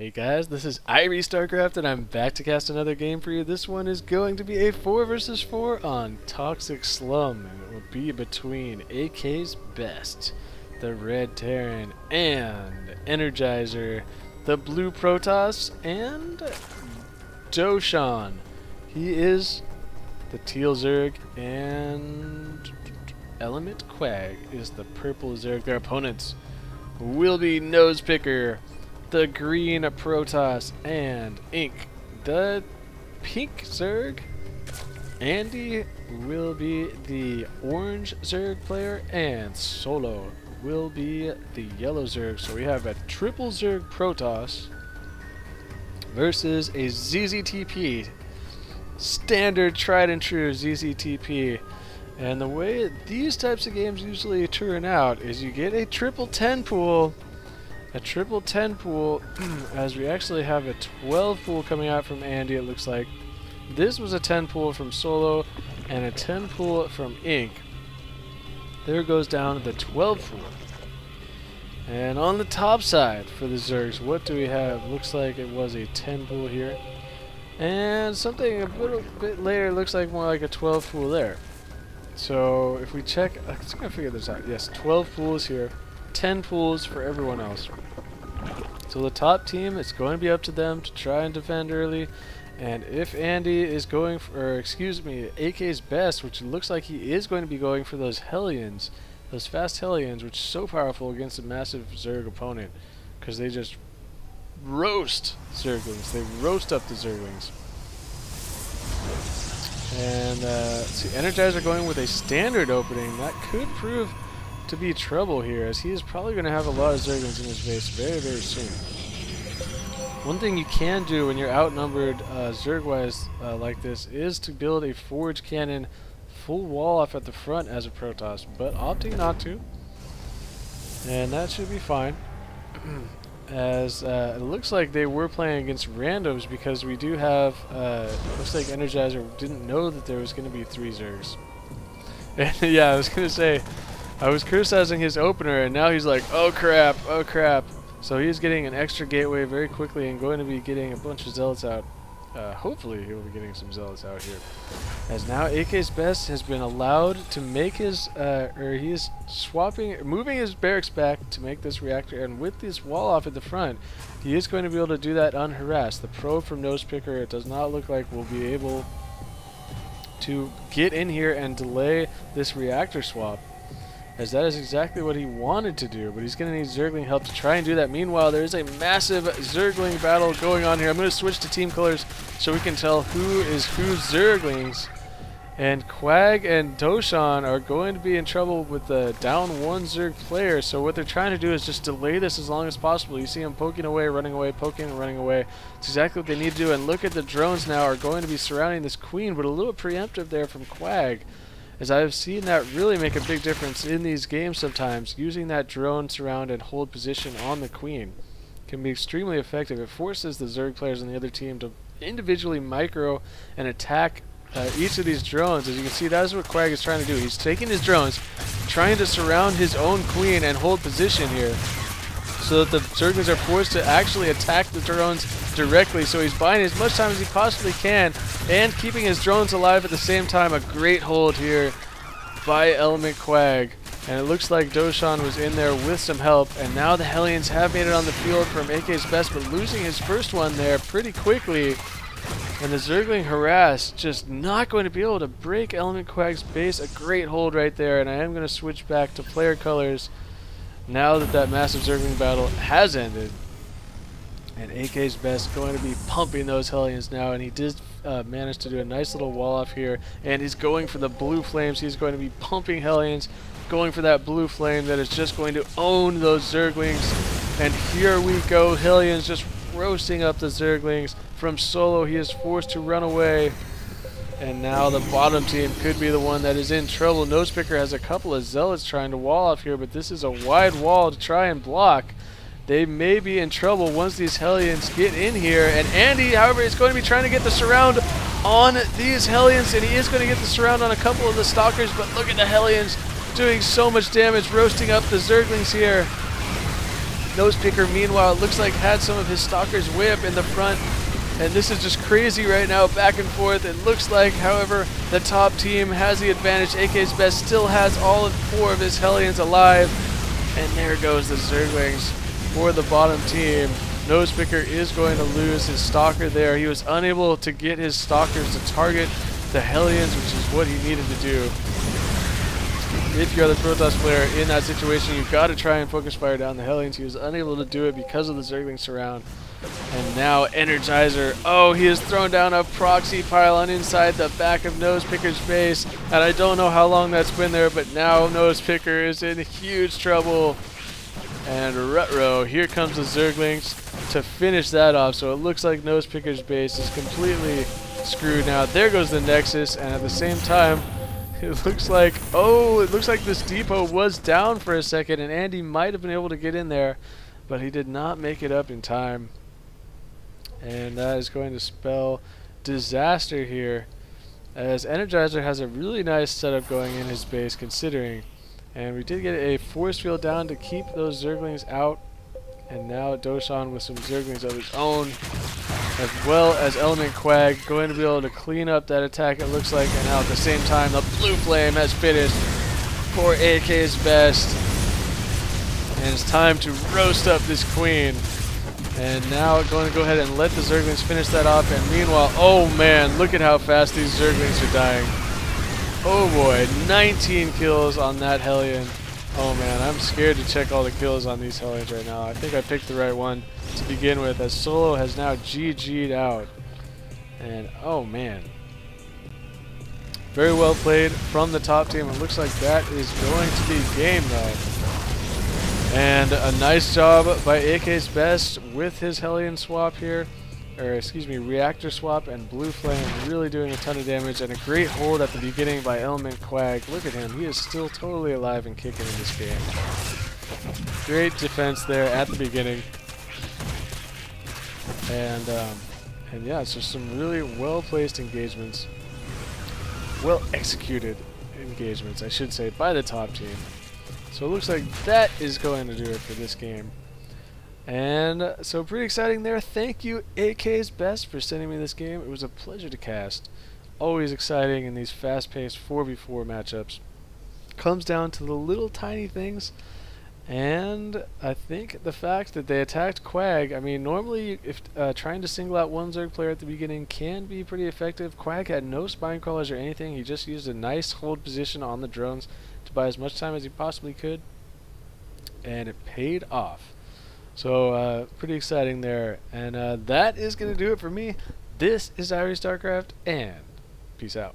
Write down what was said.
Hey guys, this is IrieStarcraft and I'm back to cast another game for you. This one is going to be a 4 versus 4 on Toxic Slum, and it will be between aksbest, the Red Terran, and Energizer, the Blue Protoss, and dOuGHShAuNNN. He is the Teal Zerg, and LMntQuag is the Purple Zerg. Their opponents will be NosePicker, the Green Protoss, and Ink, the Pink Zerg. Andy will be the Orange Zerg player, and Solo will be the Yellow Zerg. So we have a triple Zerg Protoss versus a ZZTP, standard tried and true ZZTP. And the way these types of games usually turn out is you get a triple 10 pool. A triple 10 pool, as we actually have a 12 pool coming out from Andy, it looks like. This was a 10 pool from Solo, and a 10 pool from Ink. There goes down the 12 pool. And on the top side for the Zergs, what do we have? Looks like it was a 10 pool here. And something a little bit later looks like more like a 12 pool there. So if we check, I'm just going to figure this out. Yes, 12 pools here. 10 pools for everyone else. So the top team, it's going to be up to them to try and defend early. And if Andy is going for, or excuse me, aksbest, which looks like he is going to be going for those Hellions, those fast Hellions, which is so powerful against a massive Zerg opponent, because they just roast Zerglings. They roast up the Zerglings. And see, Energizer going with a standard opening. That could prove to be trouble here, as he is probably going to have a lot of Zerglings in his base very, very soon. One thing you can do when you're outnumbered Zerg-wise like this is to build a forge cannon full wall off at the front as a Protoss, but opting not to. And that should be fine. As it looks like they were playing against randoms, because we do have, looks like Energizer didn't know that there was going to be 3 Zergs. And yeah, I was going to say, I was criticizing his opener, and now he's like, oh crap, oh crap. So he's getting an extra gateway very quickly and going to be getting a bunch of zealots out. Hopefully he will be getting some zealots out here. As now aksbest has been allowed to make his, or he is moving his barracks back to make this reactor, and with this wall off at the front, he is going to be able to do that unharassed. The probe from NosePicker, it does not look like will be able to get in here and delay this reactor swap, as that is exactly what he wanted to do, but he's going to need Zergling help to try and do that. Meanwhile, there is a massive Zergling battle going on here. I'm going to switch to team colors so we can tell who is whose Zerglings. And Quag and dOuGHShAuNNN are going to be in trouble with the down 1 Zerg player, so what they're trying to do is just delay this as long as possible. You see him poking away, running away, poking and running away. It's exactly what they need to do, and look at the drones now are going to be surrounding this queen, but a little preemptive there from Quag, as I've seen that really make a big difference in these games sometimes. Using that drone surround and hold position on the queen can be extremely effective. It forces the Zerg players on the other team to individually micro and attack each of these drones. As you can see, that is what Quag is trying to do. He's taking his drones, trying to surround his own queen and hold position here, so that the Zerglings are forced to actually attack the drones directly. So he's buying as much time as he possibly can and keeping his drones alive at the same time. A great hold here by LMntQuag. And it looks like dOuGHShAuNNN was in there with some help. And now the Hellions have made it on the field from aksbest, but losing his first one there pretty quickly. And the Zergling harass just not going to be able to break LMntQuag's base. A great hold right there. And I am going to switch back to player colors now that that massive Zergling battle has ended. And aksbest going to be pumping those Hellions now, and he did manage to do a nice little wall off here, and he's going for the blue flames. He's going to be pumping Hellions, going for that blue flame that is just going to own those Zerglings. And here we go, Hellions just roasting up the Zerglings. From Solo, he is forced to run away. And now the bottom team could be the one that is in trouble. NosePicker has a couple of zealots trying to wall off here, but this is a wide wall to try and block. They may be in trouble once these Hellions get in here. And Andy, however, is going to be trying to get the surround on these Hellions, and he is going to get the surround on a couple of the Stalkers, but look at the Hellions doing so much damage, roasting up the Zerglings here. NosePicker, meanwhile, it looks like had some of his Stalker's way up in the front. And this is just crazy right now, back and forth. It looks like, however, the top team has the advantage. aksbest still has all 4 of his Hellions alive. And there goes the Zerglings for the bottom team. NosePicker is going to lose his Stalker there. He was unable to get his Stalkers to target the Hellions, which is what he needed to do. If you're the Protoss player in that situation, you've got to try and focus fire down the Hellions. He was unable to do it because of the Zergling surround. And now Energizer, oh, he has thrown down a proxy pylon inside the back of NosePicker's base. And I don't know how long that's been there, but now NosePicker is in huge trouble. And Retro, here comes the Zerglings to finish that off. So it looks like NosePicker's base is completely screwed now. There goes the Nexus, and at the same time, it looks like, oh, it looks like this depot was down for a second, and Andy might have been able to get in there, but he did not make it up in time. And that is going to spell disaster here, as Energizer has a really nice setup going in his base, considering. And we did get a force field down to keep those Zerglings out. And now dOuGHShAuNN with some Zerglings of his own, as well as LMntQuag, going to be able to clean up that attack, it looks like. And now at the same time, the blue flame has finished for aksbest. And it's time to roast up this queen. And now going to go ahead and let the Zerglings finish that off. And meanwhile, oh man, look at how fast these Zerglings are dying. Oh boy, 19 kills on that Hellion. Oh man, I'm scared to check all the kills on these Hellions right now. I think I picked the right one to begin with, as Solo has now GG'd out. And oh man. Very well played from the top team. It looks like that is going to be game though. And a nice job by aksbest with his Hellion swap here. Or excuse me, reactor swap, and blue flame really doing a ton of damage, and a great hold at the beginning by LMntQuag. Look at him, he is still totally alive and kicking in this game. Great defense there at the beginning. And yeah, so some really well placed engagements, well executed engagements, I should say, by the top team. So it looks like that is going to do it for this game. And so pretty exciting there. Thank you aksbest for sending me this game. It was a pleasure to cast. Always exciting in these fast-paced 4v4 matchups. Comes down to the little tiny things. And I think the fact that they attacked Quag, I mean, normally if trying to single out one Zerg player at the beginning can be pretty effective. Quag had no spine crawlers or anything. He just used a nice hold position on the drones to buy as much time as he possibly could. And it paid off. So pretty exciting there, and that is going to do it for me. This is IrieStarcraft, and peace out.